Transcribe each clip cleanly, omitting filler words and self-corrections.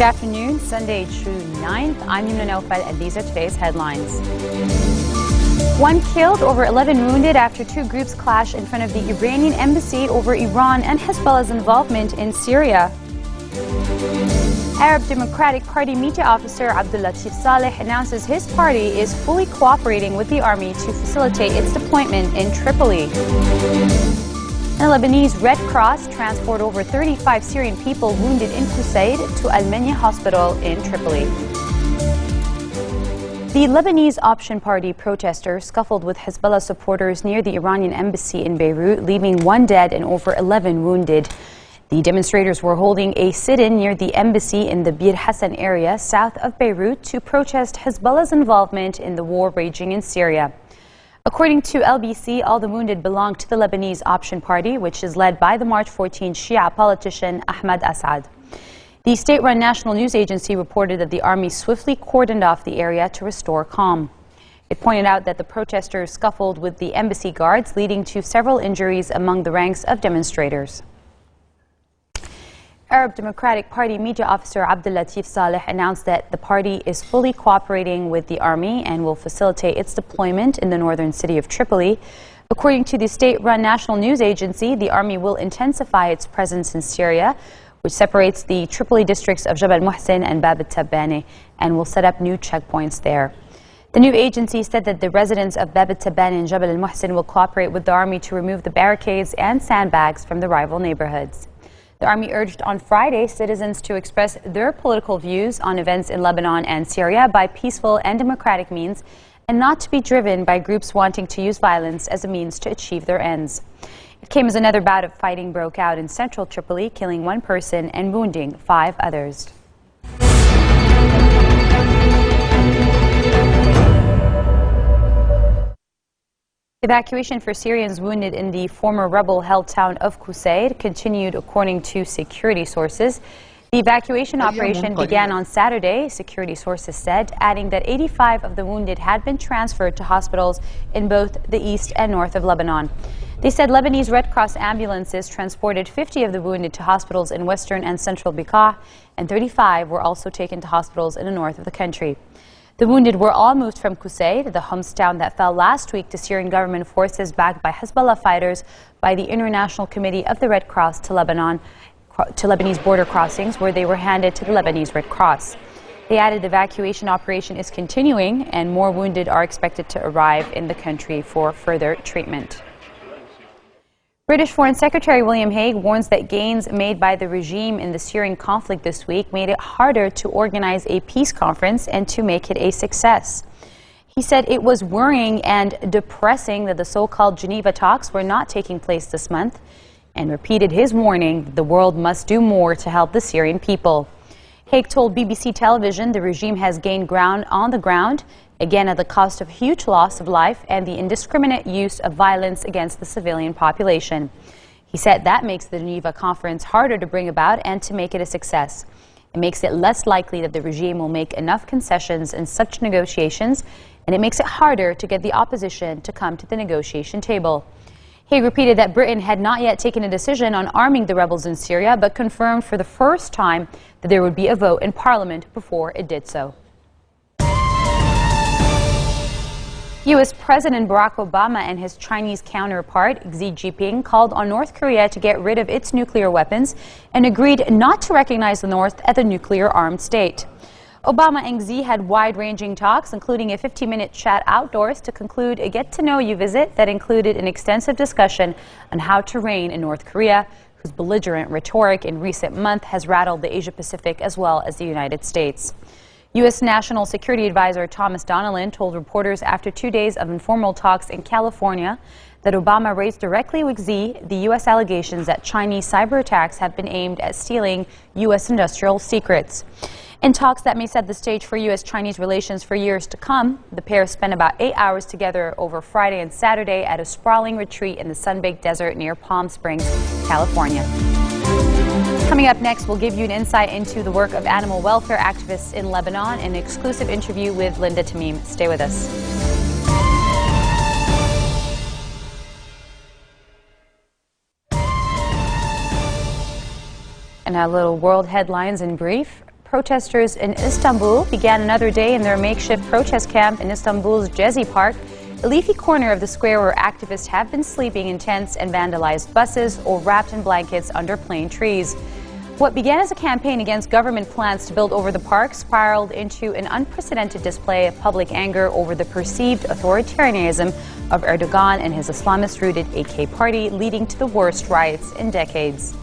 Good afternoon, Sunday, June 9th. I'm Yumna Naufal, and these are today's headlines. 1 killed, over 11 wounded after two groups clash in front of the Iranian embassy over Iran and Hezbollah's involvement in Syria. Arab Democratic Party media officer Abdul-Latif Saleh announces his party is fully cooperating with the army to facilitate its deployment in Tripoli. And the Lebanese Red Cross transport over 35 Syrian people wounded in Qusaid to Al-Manya Hospital in Tripoli. The Lebanese Option Party protesters scuffled with Hezbollah supporters near the Iranian embassy in Beirut, leaving 1 dead and over 11 wounded. The demonstrators were holding a sit-in near the embassy in the Bir Hassan area south of Beirut to protest Hezbollah's involvement in the war raging in Syria. According to LBC, all the wounded belong to the Lebanese Option Party, which is led by the March 14 Shia politician Ahmad Assad. The state-run national news agency reported that the army swiftly cordoned off the area to restore calm. It pointed out that the protesters scuffled with the embassy guards, leading to several injuries among the ranks of demonstrators. Arab Democratic Party media officer Abdul-Latif Saleh announced that the party is fully cooperating with the army and will facilitate its deployment in the northern city of Tripoli. According to the state-run national news agency, the army will intensify its presence in Syria, which separates the Tripoli districts of Jabal Muhsin and Bab al-Tabbani, and will set up new checkpoints there. The new agency said that the residents of Bab al-Tabbani and Jabal al-Muhsin will cooperate with the army to remove the barricades and sandbags from the rival neighborhoods. The army urged on Friday citizens to express their political views on events in Lebanon and Syria by peaceful and democratic means, and not to be driven by groups wanting to use violence as a means to achieve their ends. It came as another bout of fighting broke out in central Tripoli, killing 1 person and wounding 5 others. Evacuation for Syrians wounded in the former rebel-held town of Qusaid continued, according to security sources. The evacuation operation began on Saturday, security sources said, adding that 85 of the wounded had been transferred to hospitals in both the east and north of Lebanon. They said Lebanese Red Cross ambulances transported 50 of the wounded to hospitals in western and central Bekaa, and 35 were also taken to hospitals in the north of the country. The wounded were all moved from Qusaid, the Homs town that fell last week to Syrian government forces backed by Hezbollah fighters, by the International Committee of the Red Cross to Lebanon, to Lebanese border crossings, where they were handed to the Lebanese Red Cross. They added the evacuation operation is continuing and more wounded are expected to arrive in the country for further treatment. British Foreign Secretary William Hague warns that gains made by the regime in the Syrian conflict this week made it harder to organize a peace conference and to make it a success. He said it was worrying and depressing that the so-called Geneva talks were not taking place this month, and repeated his warning that the world must do more to help the Syrian people. Hague told BBC television the regime has gained ground on the ground, again at the cost of huge loss of life and the indiscriminate use of violence against the civilian population. He said that makes the Geneva conference harder to bring about and to make it a success. It makes it less likely that the regime will make enough concessions in such negotiations, and it makes it harder to get the opposition to come to the negotiation table. He repeated that Britain had not yet taken a decision on arming the rebels in Syria, but confirmed for the first time that there would be a vote in Parliament before it did so. U.S. President Barack Obama and his Chinese counterpart, Xi Jinping, called on North Korea to get rid of its nuclear weapons and agreed not to recognize the North as a nuclear-armed state. Obama and Xi had wide-ranging talks, including a 50-minute chat outdoors to conclude a get-to-know-you visit that included an extensive discussion on how to rein in North Korea, whose belligerent rhetoric in recent months has rattled the Asia-Pacific as well as the United States. U.S. National Security Advisor Thomas Donilon told reporters after 2 days of informal talks in California that Obama raised directly with Xi the U.S. allegations that Chinese cyber attacks have been aimed at stealing U.S. industrial secrets. In talks that may set the stage for U.S.-Chinese relations for years to come, the pair spent about 8 hours together over Friday and Saturday at a sprawling retreat in the sun-baked desert near Palm Springs, California. Coming up next, we'll give you an insight into the work of animal welfare activists in Lebanon, an exclusive interview with Linda Tamim. Stay with us. And now little world headlines in brief. Protesters in Istanbul began another day in their makeshift protest camp in Istanbul's Gezi Park, a leafy corner of the square where activists have been sleeping in tents and vandalized buses or wrapped in blankets under plane trees. What began as a campaign against government plans to build over the park spiraled into an unprecedented display of public anger over the perceived authoritarianism of Erdogan and his Islamist-rooted AK party, leading to the worst riots in decades.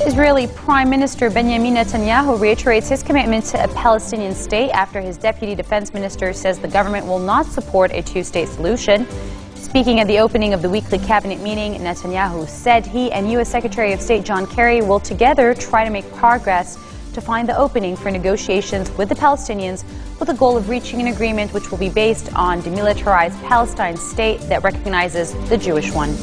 Israeli Prime Minister Benjamin Netanyahu reiterates his commitment to a Palestinian state after his deputy defense minister says the government will not support a two-state solution. Speaking at the opening of the weekly cabinet meeting, Netanyahu said he and U.S. Secretary of State John Kerry will together try to make progress to find the opening for negotiations with the Palestinians with the goal of reaching an agreement which will be based on a demilitarized Palestine state that recognizes the Jewish one.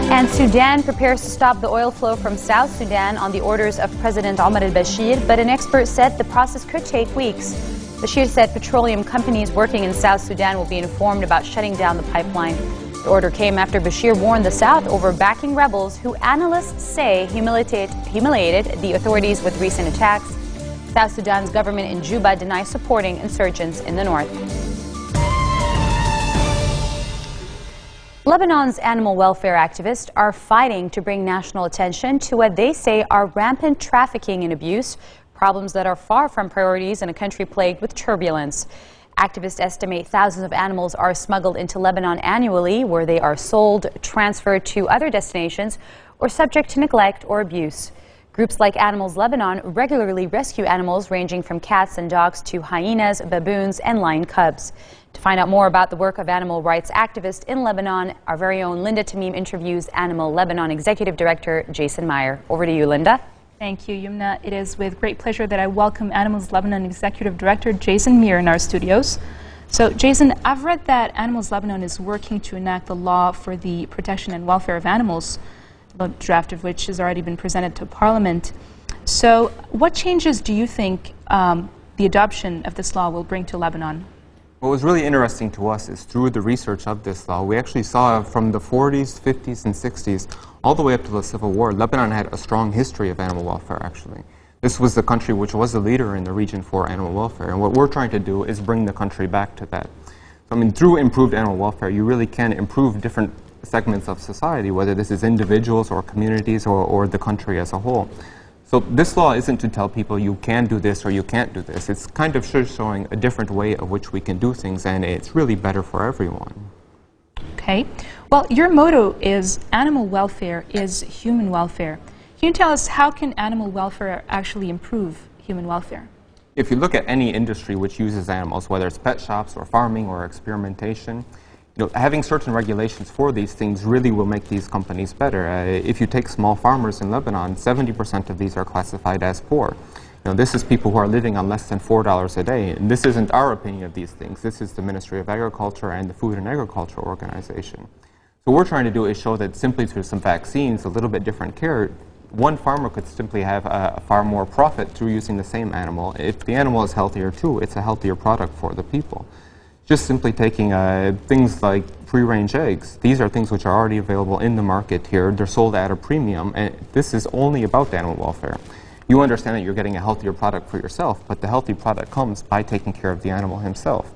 And Sudan prepares to stop the oil flow from South Sudan on the orders of President Omar al-Bashir, but an expert said the process could take weeks. Bashir said petroleum companies working in South Sudan will be informed about shutting down the pipeline. The order came after Bashir warned the South over backing rebels who analysts say humiliated the authorities with recent attacks. South Sudan's government in Juba denies supporting insurgents in the north. Lebanon's animal welfare activists are fighting to bring national attention to what they say are rampant trafficking and abuse, problems that are far from priorities in a country plagued with turbulence. Activists estimate thousands of animals are smuggled into Lebanon annually, where they are sold, transferred to other destinations, or subject to neglect or abuse. Groups like Animals Lebanon regularly rescue animals ranging from cats and dogs to hyenas, baboons, and lion cubs. To find out more about the work of animal rights activists in Lebanon, our very own Linda Tamim interviews Animal Lebanon Executive Director Jason Meyer. Over to you, Linda. Thank you, Yumna. It is with great pleasure that I welcome Animals Lebanon Executive Director Jason Meyer in our studios. So, Jason, I've read that Animals Lebanon is working to enact the law for the protection and welfare of animals, the draft of which has already been presented to Parliament. So, what changes do you think the adoption of this law will bring to Lebanon? What was really interesting to us is through the research of this law, we actually saw from the 40s, 50s, and 60s, all the way up to the Civil War, Lebanon had a strong history of animal welfare, actually. This was the country which was the leader in the region for animal welfare, and what we're trying to do is bring the country back to that. So, I mean, through improved animal welfare, you really can improve different segments of society, whether this is individuals or communities or the country as a whole. So this law isn't to tell people you can do this or you can't do this. It's kind of showing a different way of which we can do things, and it's really better for everyone. Okay. Well, your motto is animal welfare is human welfare. Can you tell us how can animal welfare actually improve human welfare? If you look at any industry which uses animals, whether it's pet shops or farming or experimentation, having certain regulations for these things really will make these companies better. If you take small farmers in Lebanon, 70% of these are classified as poor. This is people who are living on less than $4 a day, and this isn't our opinion of these things. This is the Ministry of Agriculture and the Food and Agriculture Organization. So what we're trying to do is show that simply through some vaccines, a little bit different care, one farmer could simply have a far more profit through using the same animal. If the animal is healthier too, it's a healthier product for the people. Just simply taking things like free-range eggs. These are things which are already available in the market here. They're sold at a premium, and this is only about animal welfare. You understand that you're getting a healthier product for yourself, but the healthy product comes by taking care of the animal himself.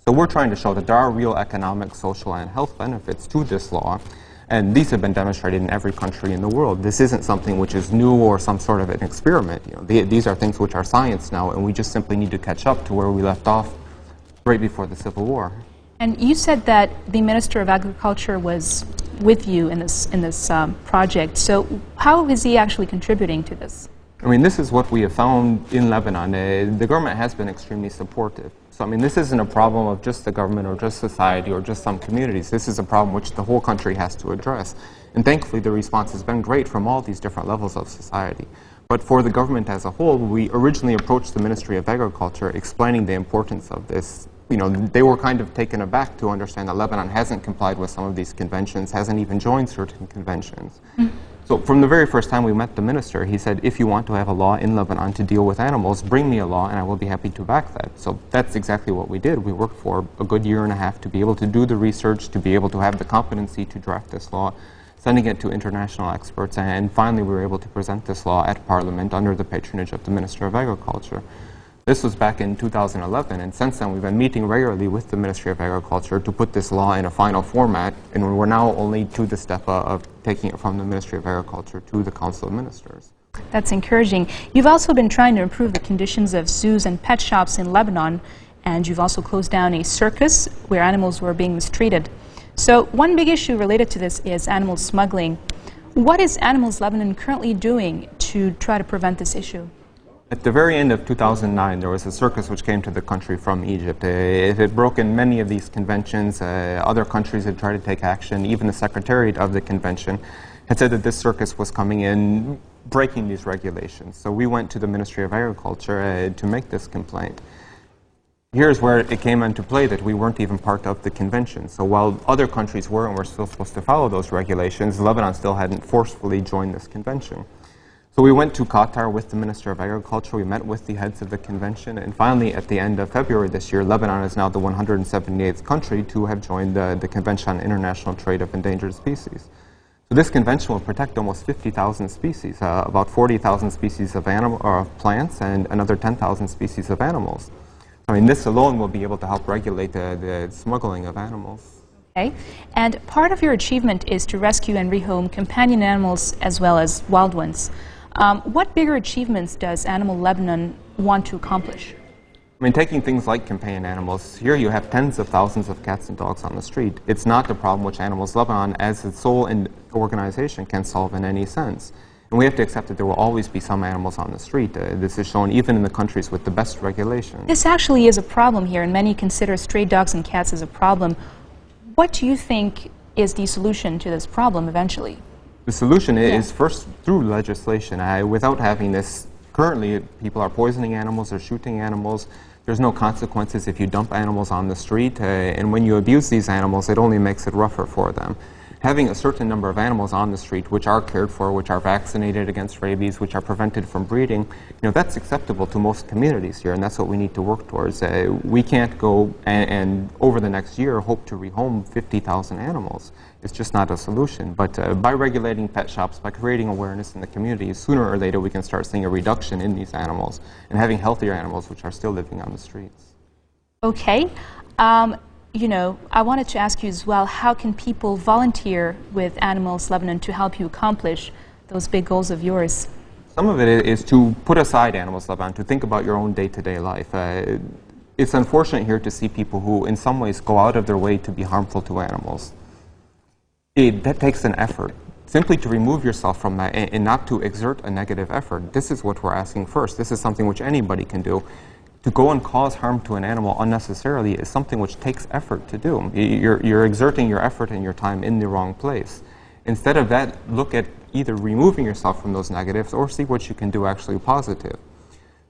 So we're trying to show that there are real economic, social, and health benefits to this law, and these have been demonstrated in every country in the world. This isn't something which is new or some sort of an experiment. These are things which are science now, and we just simply need to catch up to where we left off right before the Civil War. And you said that the Minister of Agriculture was with you in this project. So how is he actually contributing to this? I mean, this is what we have found in Lebanon. The government has been extremely supportive. So, I mean, this isn't a problem of just the government or just society or just some communities. This is a problem which the whole country has to address. And thankfully, the response has been great from all these different levels of society. But for the government as a whole, we originally approached the Ministry of Agriculture explaining the importance of this. They were kind of taken aback to understand that Lebanon hasn't complied with some of these conventions, hasn't even joined certain conventions. So from the very first time we met the minister, he said, if you want to have a law in Lebanon to deal with animals, bring me a law and I will be happy to back that. So that's exactly what we did. We worked for a good year and a half to be able to do the research, to be able to have the competency to draft this law. sending it to international experts, and finally we were able to present this law at Parliament under the patronage of the Minister of Agriculture. This was back in 2011, and since then we've been meeting regularly with the Ministry of Agriculture to put this law in a final format, and we're now only to the step of taking it from the Ministry of Agriculture to the Council of Ministers. That's encouraging. You've also been trying to improve the conditions of zoos and pet shops in Lebanon, and you've also closed down a circus where animals were being mistreated. So one big issue related to this is animal smuggling. What is Animals Lebanon currently doing to try to prevent this issue? At the very end of 2009, there was a circus which came to the country from Egypt. It had broken many of these conventions. Other countries had tried to take action. Even the Secretariat of the convention had said that this circus was coming in, breaking these regulations. So we went to the Ministry of Agriculture to make this complaint. Here's where it came into play that we weren't even part of the convention. So while other countries were and were still supposed to follow those regulations, Lebanon still hadn't forcefully joined this convention. So we went to Qatar with the Minister of Agriculture, we met with the heads of the convention, and finally at the end of February this year, Lebanon is now the 178th country to have joined the Convention on International Trade of Endangered Species. So this convention will protect almost 50,000 species, about 40,000 species of plants and another 10,000 species of animals. I mean, this alone will be able to help regulate the smuggling of animals. Okay. And part of your achievement is to rescue and rehome companion animals as well as wild ones. What bigger achievements does Animal Lebanon want to accomplish? I mean, taking things like companion animals, here you have tens of thousands of cats and dogs on the street. It's not the problem which Animals Lebanon, as its sole organization, can solve in any sense. And we have to accept that there will always be some animals on the street. This is shown even in the countries with the best regulations. This actually is a problem here, and many consider stray dogs and cats as a problem. What do you think is the solution to this problem eventually? The solution is first through legislation. Without having this, currently people are poisoning animals, they're shooting animals. There's no consequences if you dump animals on the street, and when you abuse these animals, it only makes it rougher for them. Having a certain number of animals on the street which are cared for, which are vaccinated against rabies, which are prevented from breeding, that's acceptable to most communities here, and that's what we need to work towards. We can't go and over the next year hope to rehome 50,000 animals. It's just not a solution. But by regulating pet shops, by creating awareness in the community, sooner or later we can start seeing a reduction in these animals and having healthier animals which are still living on the streets. Okay. I wanted to ask you as well, how can people volunteer with Animals Lebanon to help you accomplish those big goals of yours? Some of it is to put aside Animals Lebanon, to think about your own day-to-day life. It's unfortunate here to see people who in some ways go out of their way to be harmful to animals. That takes an effort. Simply to remove yourself from that and not to exert a negative effort. This is what we're asking first. This is something which anybody can do. To go and cause harm to an animal unnecessarily is something which takes effort to do. You're exerting your effort and your time in the wrong place. Instead of that, look at either removing yourself from those negatives or see what you can do actually positive.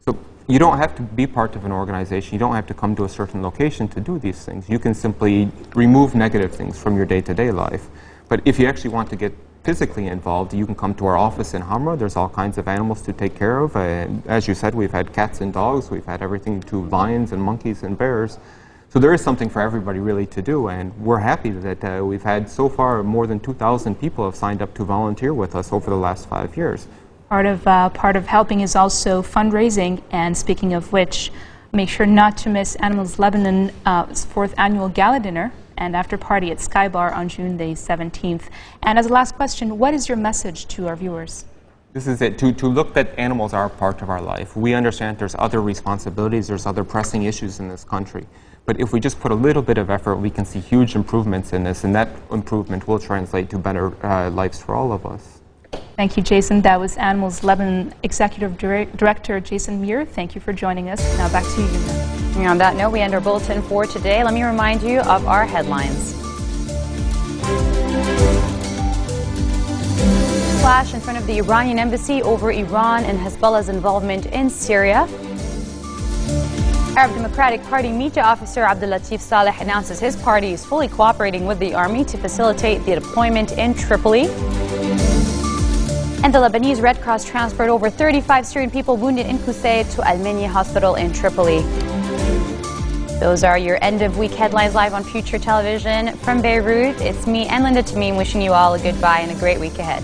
So you don't have to be part of an organization. You don't have to come to a certain location to do these things. You can simply remove negative things from your day-to-day life. But if you actually want to get physically involved, you can come to our office in Hamra. There's all kinds of animals to take care of. As you said, we've had cats and dogs. We've had everything to lions and monkeys and bears. So there is something for everybody really to do, and we're happy that we've had so far more than 2,000 people have signed up to volunteer with us over the last 5 years. Part of helping is also fundraising, and speaking of which, make sure not to miss Animals Lebanon's 4th annual gala dinner and after party at Sky Bar on June the 17th. And as a last question, what is your message to our viewers? This is it, to look that animals are part of our life. We understand there's other responsibilities, there's other pressing issues in this country. But if we just put a little bit of effort, we can see huge improvements in this, and that improvement will translate to better lives for all of us. Thank you, Jason. That was Animals Lebanon Executive Director Jason Muir. Thank you for joining us. Now back to you, Yuna. And on that note, we end our bulletin for today. Let me remind you of our headlines. Clash in front of the Iranian embassy over Iran and Hezbollah's involvement in Syria. Arab Democratic Party media officer Abdul Latif Saleh announces his party is fully cooperating with the army to facilitate the deployment in Tripoli. And the Lebanese Red Cross transferred over 35 Syrian people wounded in Qusayd to Al-Minya Hospital in Tripoli. Those are your end-of-week headlines live on Future Television. From Beirut, it's me and Linda Tamim wishing you all a goodbye and a great week ahead.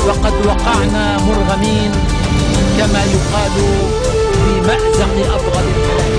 وقد وقعنا مرغمين كما يقال في مأزق أبغض البلاد.